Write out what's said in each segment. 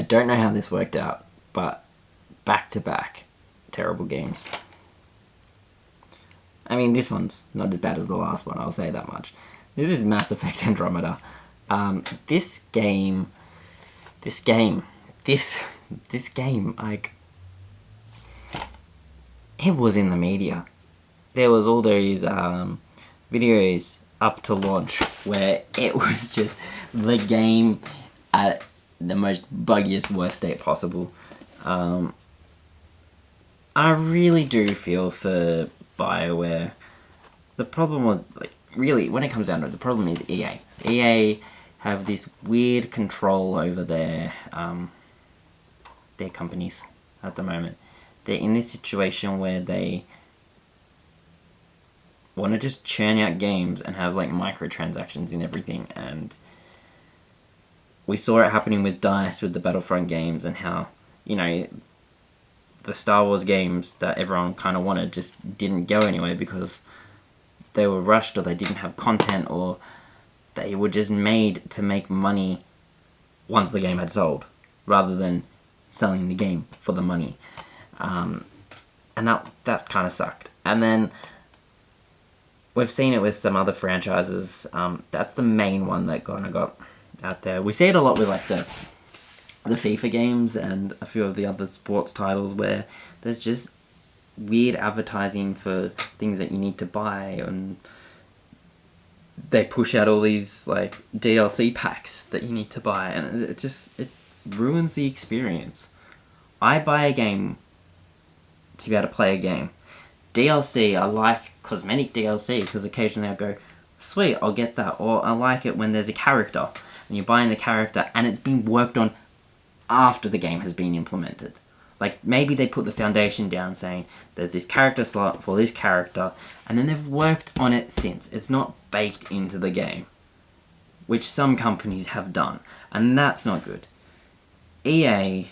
don't know how this worked out, but back to back, terrible games. I mean, this one's not as bad as the last one, I'll say that much. This is Mass Effect Andromeda. This game, like, it was in the media. There was all those videos up to launch where it was just the game at the most buggiest, worst state possible. I really do feel for BioWare. The problem was, like, really, when it comes down to it, the problem is EA. EA have this weird control over their companies at the moment. They're in this situation where they want to just churn out games and have, like, microtransactions in everything, and we saw it happening with DICE with the Battlefront games, and how, you know, the Star Wars games that everyone kind of wanted just didn't go anywhere because they were rushed, or they didn't have content, or they were just made to make money once the game had sold, rather than selling the game for the money. And that kind of sucked. And then we've seen it with some other franchises. That's the main one that kind of got out there. We see it a lot with, like, the FIFA games and a few of the other sports titles, where there's just weird advertising for things that you need to buy, and they push out all these, like, DLC packs that you need to buy, and it ruins the experience. I buy a game to be able to play a game. DLC, I like cosmetic DLC, because occasionally I go, sweet, I'll get that. Or I like it when there's a character, and you're buying the character, and it's been worked on after the game has been implemented. Like, maybe they put the foundation down saying, there's this character slot for this character, and then they've worked on it since. It's not baked into the game, which some companies have done, and that's not good. EA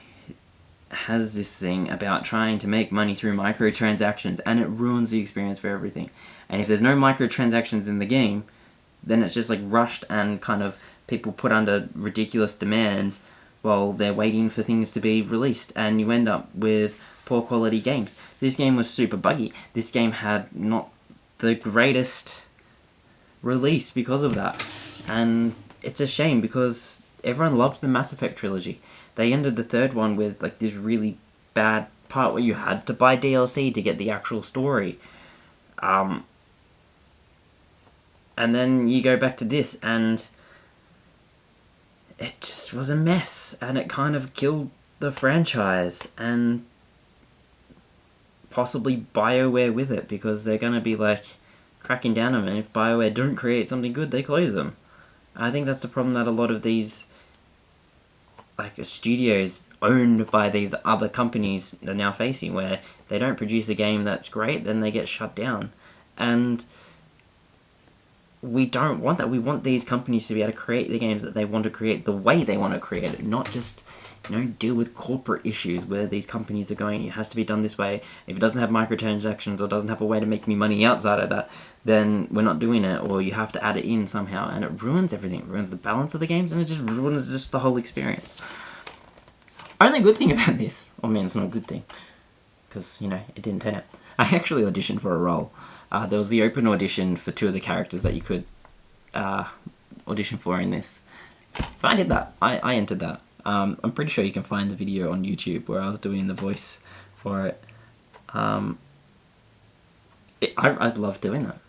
has this thing about trying to make money through microtransactions, and it ruins the experience for everything. And if there's no microtransactions in the game, then it's just, like, rushed, and kind of people put under ridiculous demands while they're waiting for things to be released, and you end up with poor quality games. This game was super buggy. This game had not the greatest release because of that, and it's a shame because everyone loved the Mass Effect trilogy. They ended the third one with, like, this really bad part where you had to buy DLC to get the actual story. And then you go back to this, and it just was a mess, and it kind of killed the franchise, and possibly BioWare with it, because they're going to be, like, cracking down on them, and if BioWare don't create something good, they close them. I think that's the problem that a lot of these, like, studios owned by these other companies are now facing, where they don't produce a game that's great, then they get shut down. And we don't want that. We want these companies to be able to create the games that they want to create the way they want to create it, not just, you know, deal with corporate issues where these companies are going, it has to be done this way. If it doesn't have microtransactions or doesn't have a way to make me money outside of that, then we're not doing it, or you have to add it in somehow, and it ruins everything. It ruins the balance of the games, and it just ruins just the whole experience. Only good thing about this, I mean, it's not a good thing, because, you know, it didn't turn out. I actually auditioned for a role. There was the open audition for 2 of the characters that you could audition for in this. So I did that. I entered that. I'm pretty sure you can find the video on YouTube where I was doing the voice for it. I love doing that.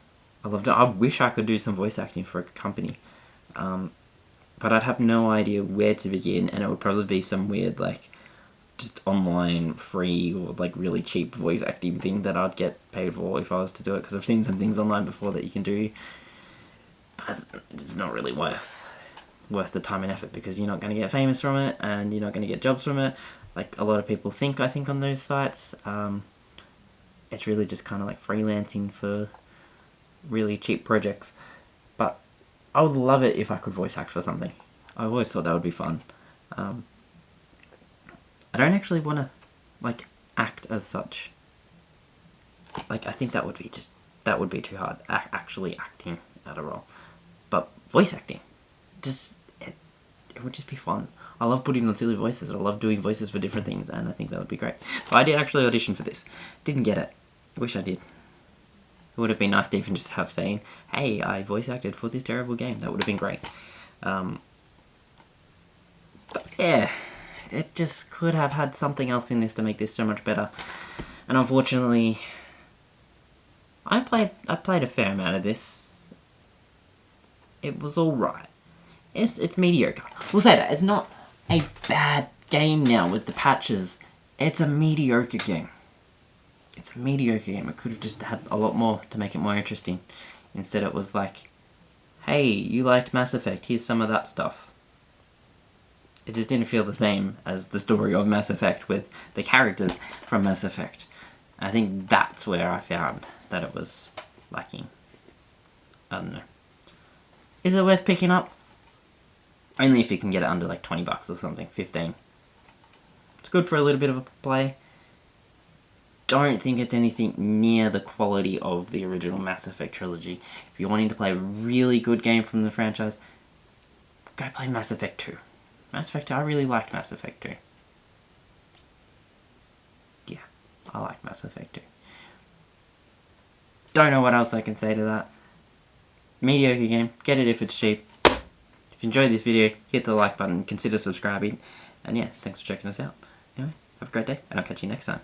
I wish I could do some voice acting for a company. But I'd have no idea where to begin, and it would probably be some weird, like, just online, free, or, like, really cheap voice acting thing that I'd get paid for if I was to do it, because I've seen some things online before that you can do, but it's not really worth the time and effort, because you're not going to get famous from it, and you're not going to get jobs from it, like a lot of people think, I think, on those sites. It's really just kind of like freelancing for really cheap projects, but I would love it if I could voice act for something. I always thought that would be fun. I don't actually want to, like, act as such. Like, I think that would be too hard, actually acting out a role. But voice acting, it would just be fun. I love putting on silly voices. I love doing voices for different things, and I think that would be great. So I did actually audition for this. Didn't get it. I wish I did. It would have been nice to even just have saying, hey, I voice acted for this terrible game. That would have been great. But yeah, it just could have had something else in this to make this so much better. And unfortunately, I played a fair amount of this. It was alright. It's mediocre. We'll say that. It's not a bad game now with the patches. It's a mediocre game. It's a mediocre game. It could have just had a lot more to make it more interesting. Instead it was like, hey, you liked Mass Effect, here's some of that stuff. It just didn't feel the same as the story of Mass Effect with the characters from Mass Effect. I think that's where I found that it was lacking. I don't know. Is it worth picking up? Only if you can get it under like 20 bucks or something, 15. It's good for a little bit of a play. Don't think it's anything near the quality of the original Mass Effect trilogy. If you're wanting to play a really good game from the franchise, go play Mass Effect 2. Mass Effect 2, I really liked Mass Effect 2. Yeah, I like Mass Effect 2. Don't know what else I can say to that. Mediocre game, get it if it's cheap. If you enjoyed this video, hit the like button, consider subscribing, and yeah, thanks for checking us out. Anyway, have a great day, and I'll catch you next time.